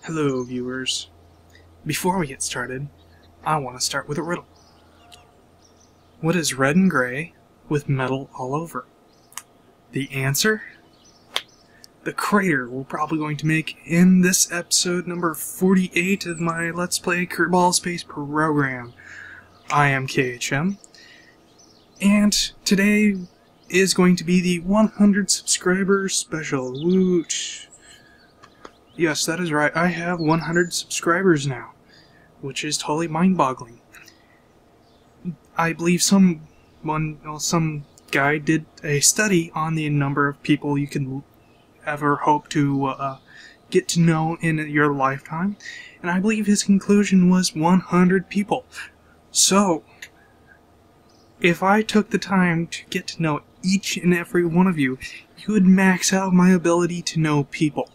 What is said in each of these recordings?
Hello, viewers. Before we get started, I want to start with a riddle. What is red and gray with metal all over? The answer? The crater we're probably going to make in this episode number 48 of my Let's Play Kerbal Space program. I am KHM, and today is going to be the 100 subscribers special. Woot! Yes, that is right. I have 100 subscribers now, which is totally mind-boggling. I believe some guy did a study on the number of people you can ever hope to get to know in your lifetime, and I believe his conclusion was 100 people. So, if I took the time to get to know each and every one of you, you would max out my ability to know people.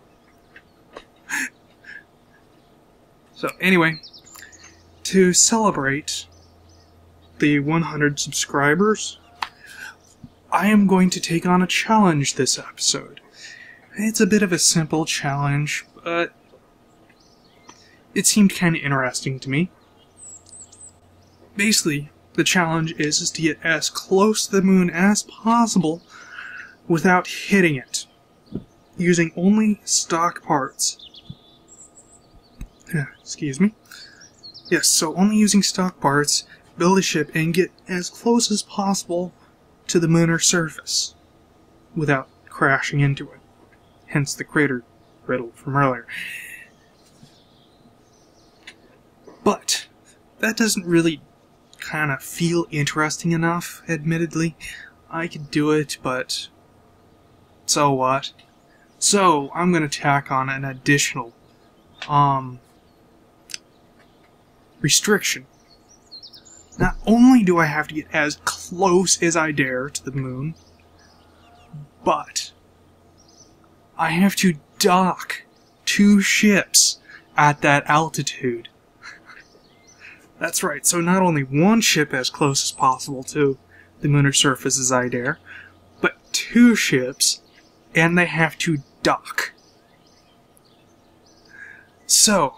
So anyway, to celebrate the 100 subscribers, I am going to take on a challenge this episode. It's a bit of a simple challenge, but it seemed kind of interesting to me. Basically, the challenge is to get as close to the moon as possible without hitting it, using only stock parts. Excuse me. Yes, so only using stock parts, build a ship and get as close as possible to the lunar surface without crashing into it. Hence the crater riddle from earlier. But that doesn't really kind of feel interesting enough, admittedly. I could do it, but so what? So I'm going to tack on an additional restriction. Not only do I have to get as close as I dare to the moon, but I have to dock 2 ships at that altitude. That's right, so not only one ship as close as possible to the lunar surface as I dare, but 2 ships, and they have to dock. So,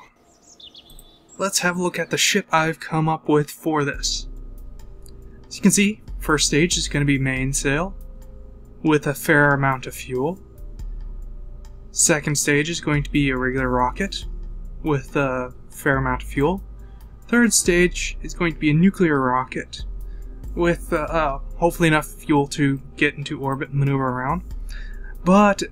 let's have a look at the ship I've come up with for this. As you can see, first stage is going to be mainsail with a fair amount of fuel. Second stage is going to be a regular rocket with a fair amount of fuel. Third stage is going to be a nuclear rocket with hopefully enough fuel to get into orbit and maneuver around. But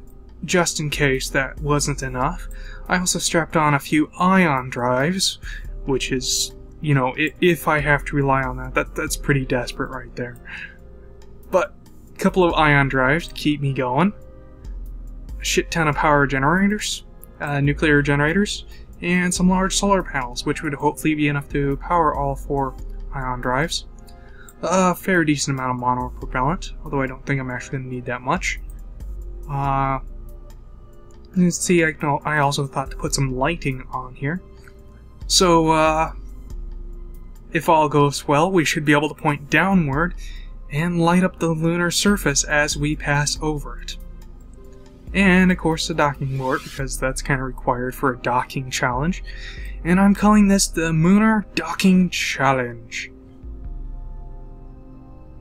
just in case that wasn't enough, I also strapped on a few ion drives, which is, you know, if I have to rely on that's pretty desperate right there. But a couple of ion drives to keep me going, a shit ton of power generators, nuclear generators, and some large solar panels, which would hopefully be enough to power all 4 ion drives. A fair decent amount of mono propellant, although I don't think I'm actually going to need that much. Let's see, I also thought to put some lighting on here. So, if all goes well, we should be able to point downward and light up the lunar surface as we pass over it. And, of course, the docking port, because that's kind of required for a docking challenge. And I'm calling this the Lunar Docking Challenge.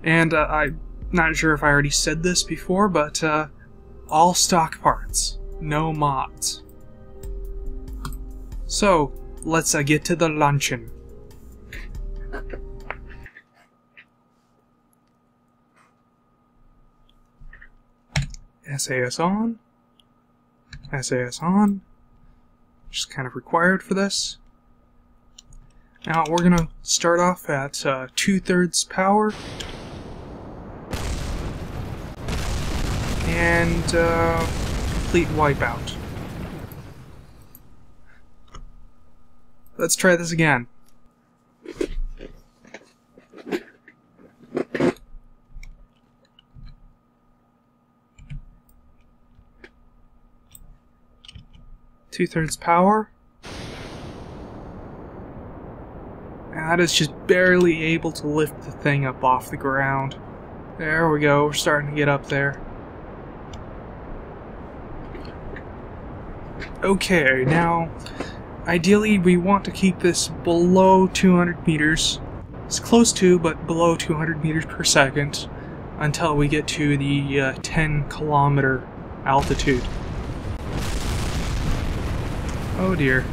And, I'm not sure if I already said this before, but, all stock parts. No mods. So, let's get to the luncheon. SAS on. SAS on. Just kind of required for this. Now we're gonna start off at 2/3 power. And complete wipeout. Let's try this again. Two-thirds power. And that is just barely able to lift the thing up off the ground. There we go, we're starting to get up there. Okay, now Ideally, we want to keep this below 200 meters. It's close to, but below 200 meters per second until we get to the 10-kilometer altitude. Oh dear.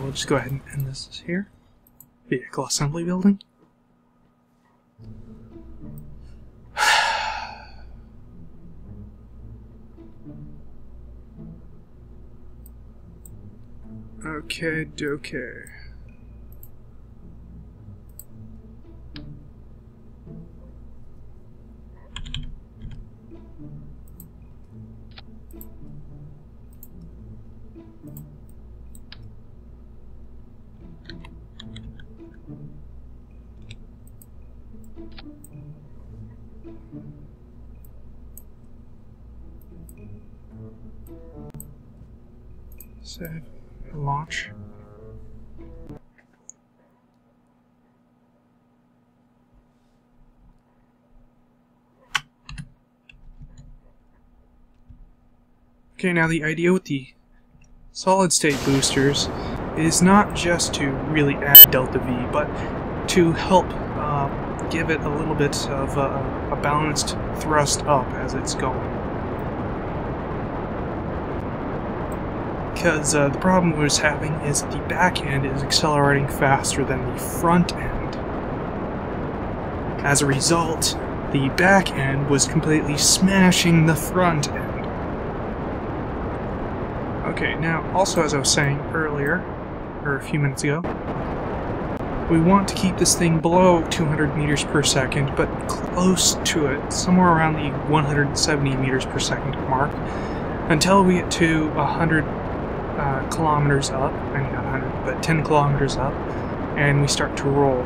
We'll just go ahead and end this here. Vehicle assembly building. Okay, okay. Save, launch. Okay, now the idea with the solid state boosters is not just to really add delta V, but to help give it a little bit of a balanced thrust up as it's going. Because the problem we're having is the back end is accelerating faster than the front end. As a result, the back end was completely smashing the front end. Okay, now, also as I was saying earlier, or a few minutes ago, we want to keep this thing below 200 meters per second, but close to it, somewhere around the 170 meters per second mark, until we get to 100 kilometers up, I mean not 100, but 10 kilometers up, and we start to roll.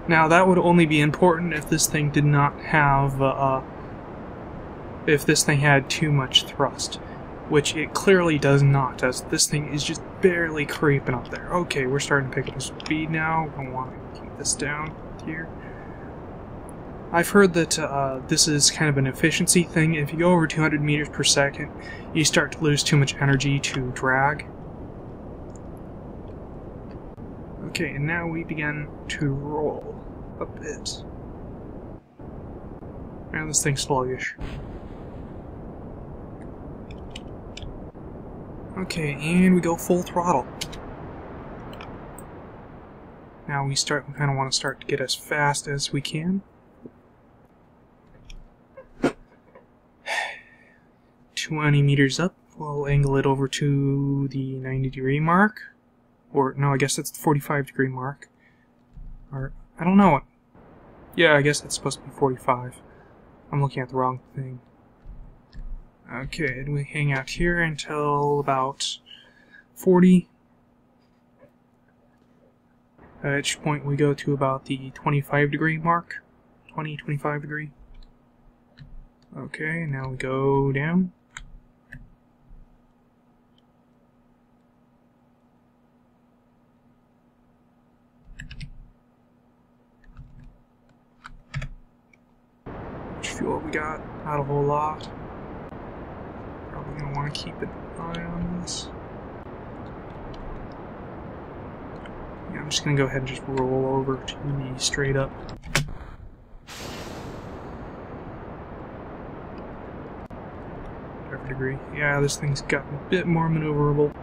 Now that would only be important if this thing did not have, if this thing had too much thrust, which it clearly does not, as this thing is just barely creeping up there. Okay, we're starting to pick up speed now. I want to keep this down here. I've heard that this is kind of an efficiency thing. If you go over 200 meters per second, you start to lose too much energy to drag. Okay, and now we begin to roll a bit. Man, this thing's sluggish. Okay, and we go full throttle. Now we kind of want to start to get as fast as we can. 20 meters up, we'll angle it over to the 90-degree mark. Or, no, I guess that's the 45-degree mark. Or, I don't know what. Yeah, I guess that's supposed to be 45. I'm looking at the wrong thing. Okay, and we hang out here until about 40. At which point we go to about the 25-degree mark. 20, 25 degree. Okay, now we go down. Fuel we got, not a whole lot. Probably gonna want to keep an eye on this. Yeah, I'm just gonna go ahead and just roll over to the straight up. Whatever degree. Yeah, this thing's gotten a bit more maneuverable.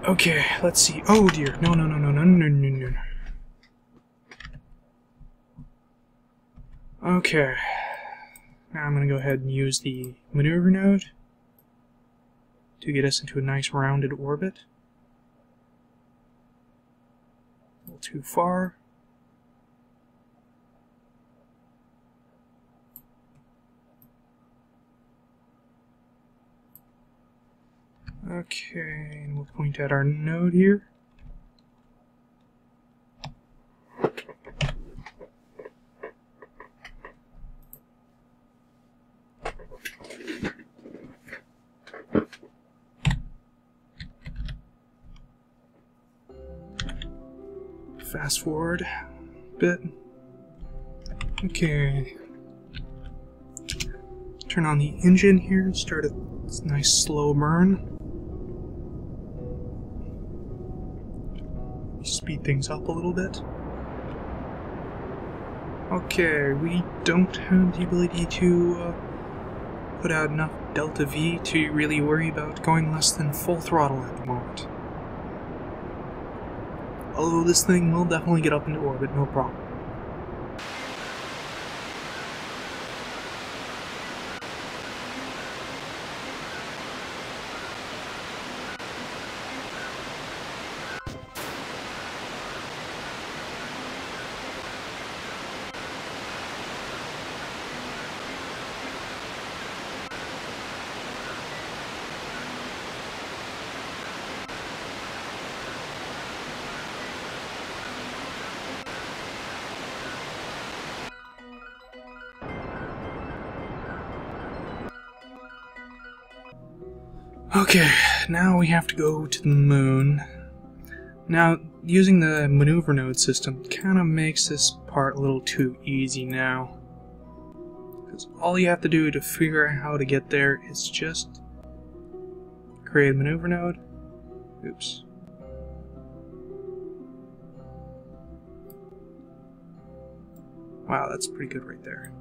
Okay, let's see. Oh dear, no. Okay, now I'm going to go ahead and use the maneuver node to get us into a nice rounded orbit. A little too far. Okay, and we'll point at our node here. Fast forward a bit. Okay. Turn on the engine here, start a nice slow burn. Speed things up a little bit. Okay, we don't have the ability to put out enough delta V to really worry about going less than full throttle at the moment. Although this thing will definitely get up into orbit, no problem. Okay, now we have to go to the moon. Now, using the maneuver node system kind of makes this part a little too easy now. Because all you have to do to figure out how to get there is just create a maneuver node. Oops. Wow, that's pretty good right there.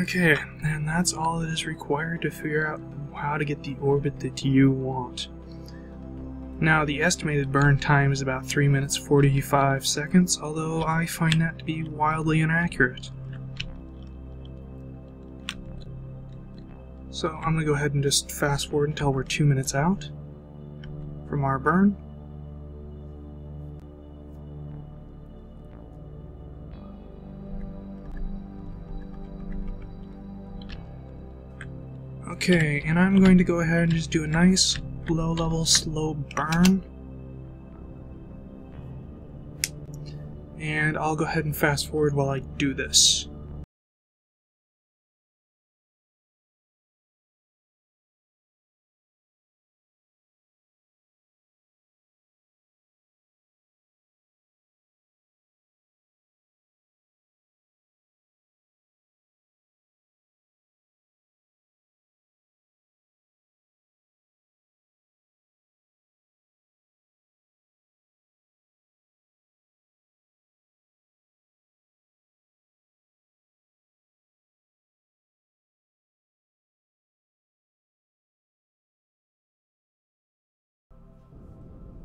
Okay, and that's all that is required to figure out how to get the orbit that you want. Now, the estimated burn time is about 3 minutes 45 seconds, although I find that to be wildly inaccurate. So I'm going to go ahead and just fast forward until we're 2 minutes out from our burn. Okay, and I'm going to go ahead and just do a nice low-level slow burn. And I'll go ahead and fast forward while I do this.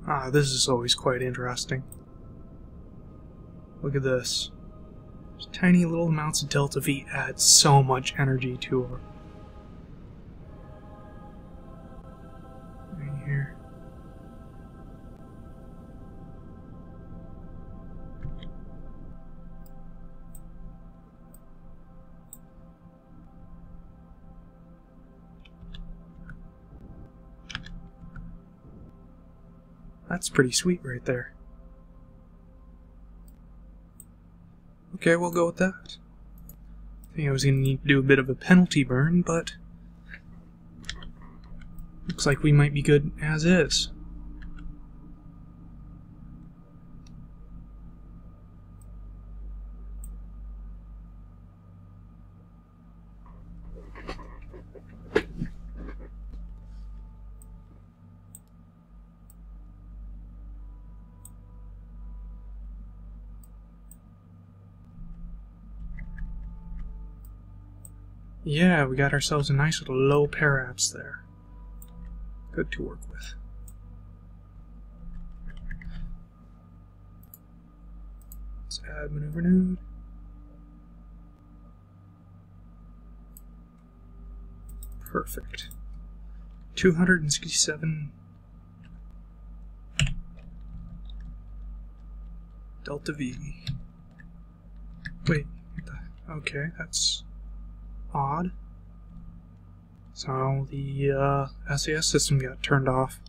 Ah, this is always quite interesting. Look at this. Just tiny little amounts of delta V add so much energy to her. Right here. That's pretty sweet right there. Okay, we'll go with that. I think I was going to need to do a bit of a penalty burn, but looks like we might be good as is. Yeah, we got ourselves a nice little low paraps there. Good to work with. Let's add maneuver node. Perfect. 267 delta V. Wait, okay, that's odd. So the SAS system got turned off.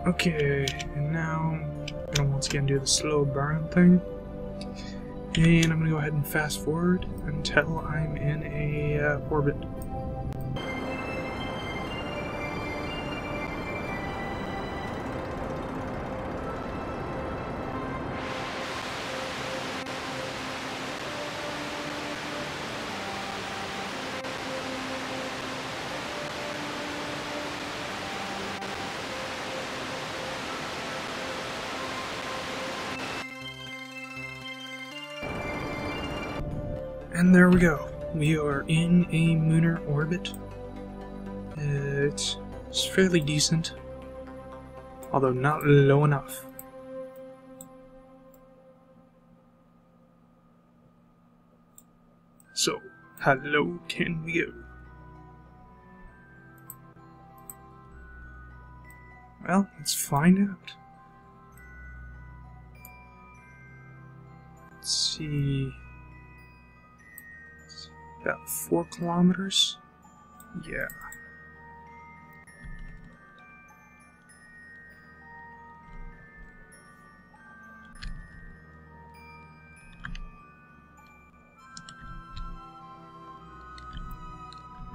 Okay, and now I'm gonna once again do the slow burn thing. And I'm gonna go ahead and fast forward until I'm in a orbit. And there we go. We are in a lunar orbit. It's fairly decent, although not low enough. So, how low can we go? Well, let's find out. Let's see. About 4 kilometers? Yeah.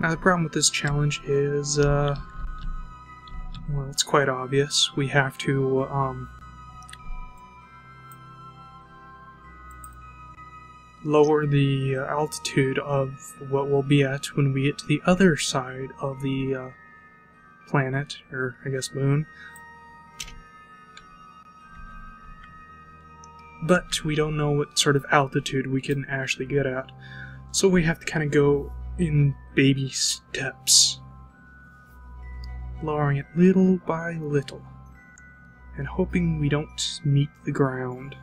Now the problem with this challenge is, well, it's quite obvious. We have to, lower the altitude of what we'll be at when we get to the other side of the planet, or I guess moon. But we don't know what sort of altitude we can actually get at, so we have to kind of go in baby steps, lowering it little by little, and hoping we don't meet the ground.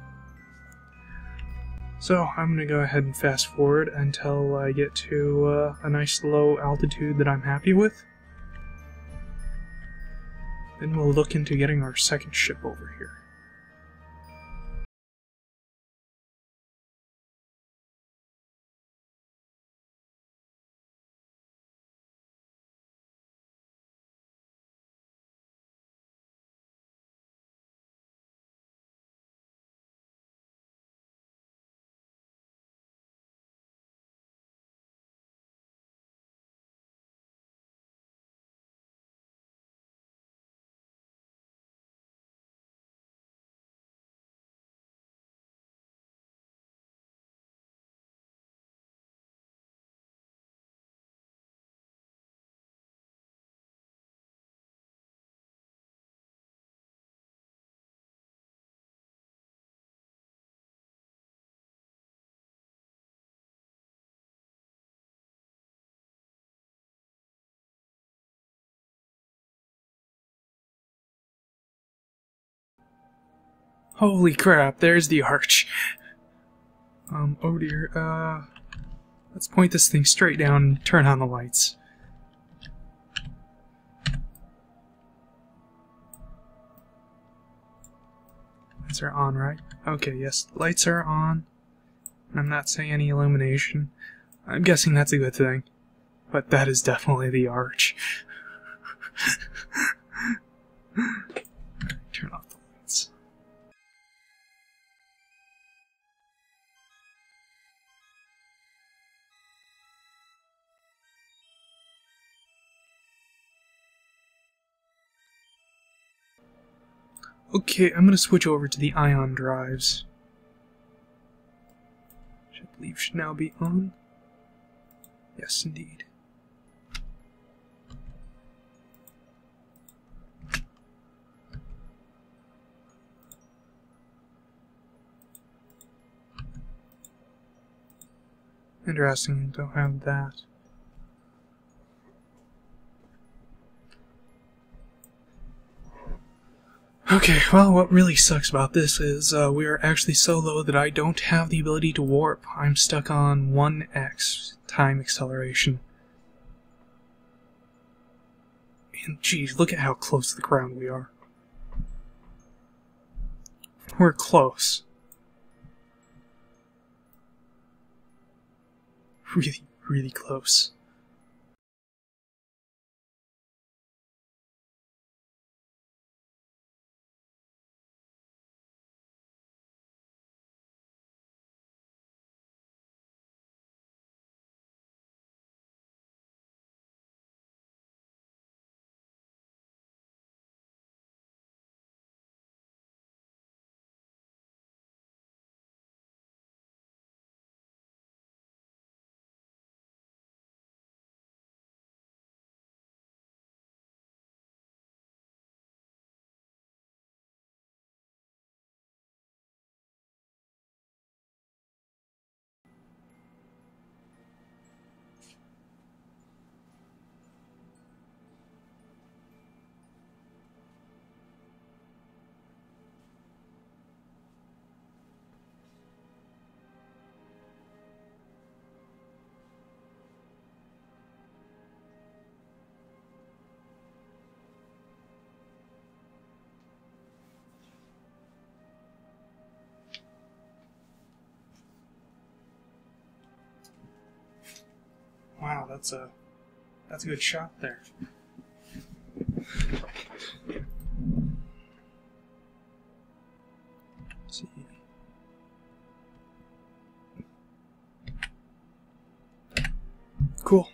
So I'm going to go ahead and fast forward until I get to a nice low altitude that I'm happy with. Then we'll look into getting our second ship over here. Holy crap, there's the arch. Oh dear, let's point this thing straight down and turn on the lights. Lights are on, right? Okay, yes, lights are on. I'm not saying any illumination. I'm guessing that's a good thing. But that is definitely the arch. Turn off the lights. Okay, I'm going to switch over to the ion drives. Which I believe should now be on. Yes, indeed. Interesting, don't have that. Okay, well, what really sucks about this is we are actually so low that I don't have the ability to warp. I'm stuck on 1x time acceleration. And geez, look at how close to the ground we are. We're close. Really, really close. Wow, that's a good shot there. Let's see. Cool.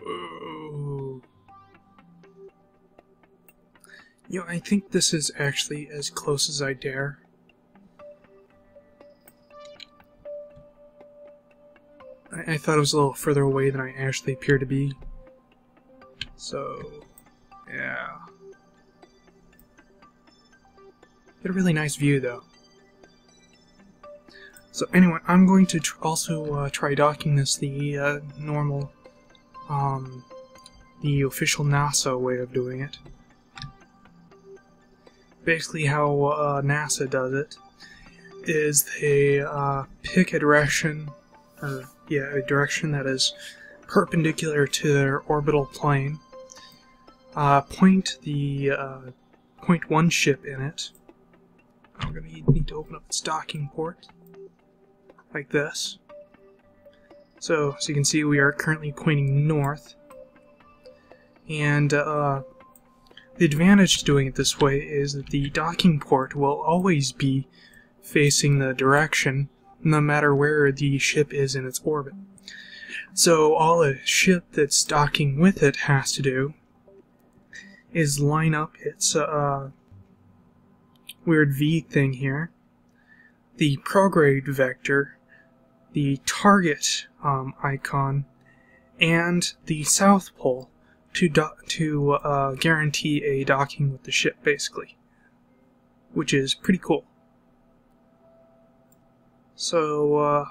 Whoa. You know, I think this is actually as close as I dare. I thought it was a little further away than I actually appear to be. So, yeah. Get a really nice view, though. So anyway, I'm going to also try docking this the normal, the official NASA way of doing it. Basically how NASA does it is they pick a direction, a direction that is perpendicular to their orbital plane, point one ship in it. I'm going to need to open up its docking port, like this. So, as you can see, we are currently pointing north, and the advantage to doing it this way is that the docking port will always be facing the direction, no matter where the ship is in its orbit. So all a ship that's docking with it has to do is line up its weird V thing here, the prograde vector, the target icon, and the south pole to guarantee a docking with the ship, basically, which is pretty cool. So,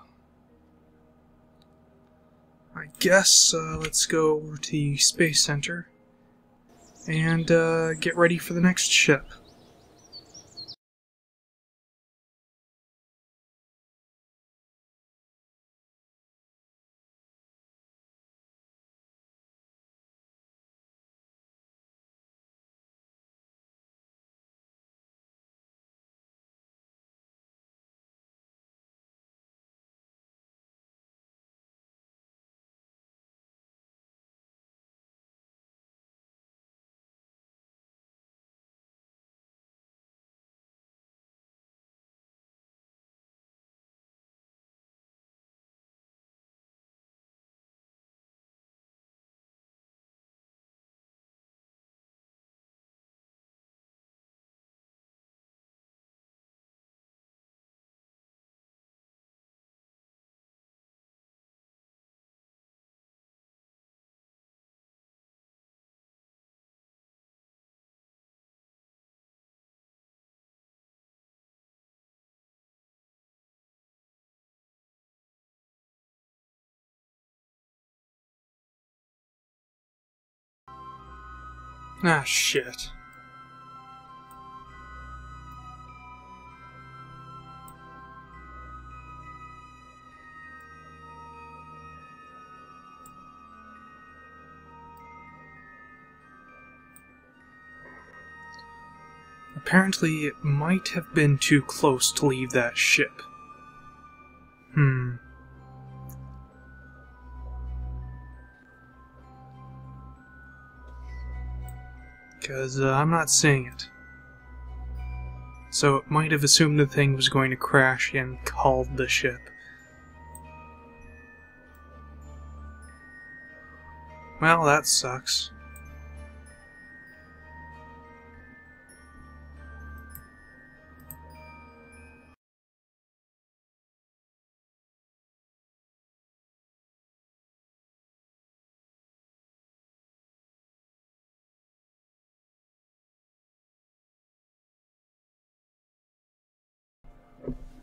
I guess let's go over to the Space Center and get ready for the next ship. Ah, shit. Apparently, it might have been too close to leave that ship. Because I'm not seeing it. So it might have assumed the thing was going to crash and called the ship. Well, that sucks.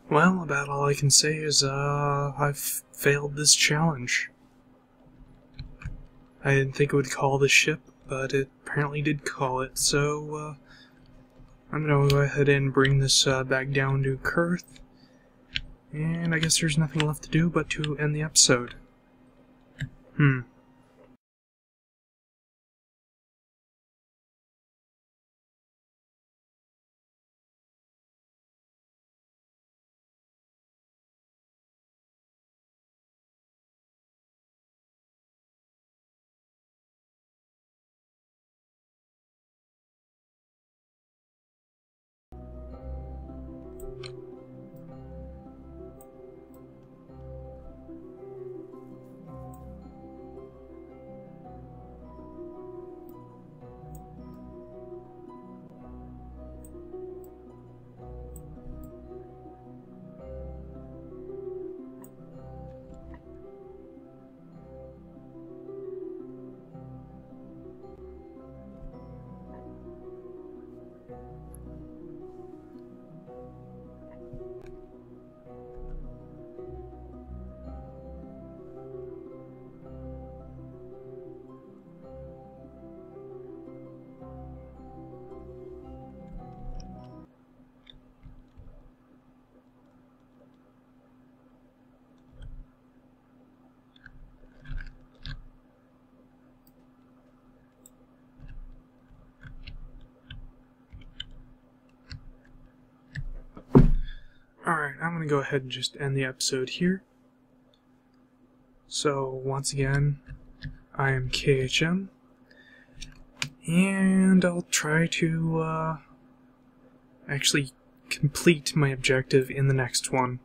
Well, about all I can say is, I've failed this challenge. I didn't think it would call the ship, but it apparently did call it, so, I'm gonna go ahead and bring this, back down to Earth. And I guess there's nothing left to do but to end the episode. going to go ahead and just end the episode here. So, once again, I am KHM, and I'll try to actually complete my objective in the next one.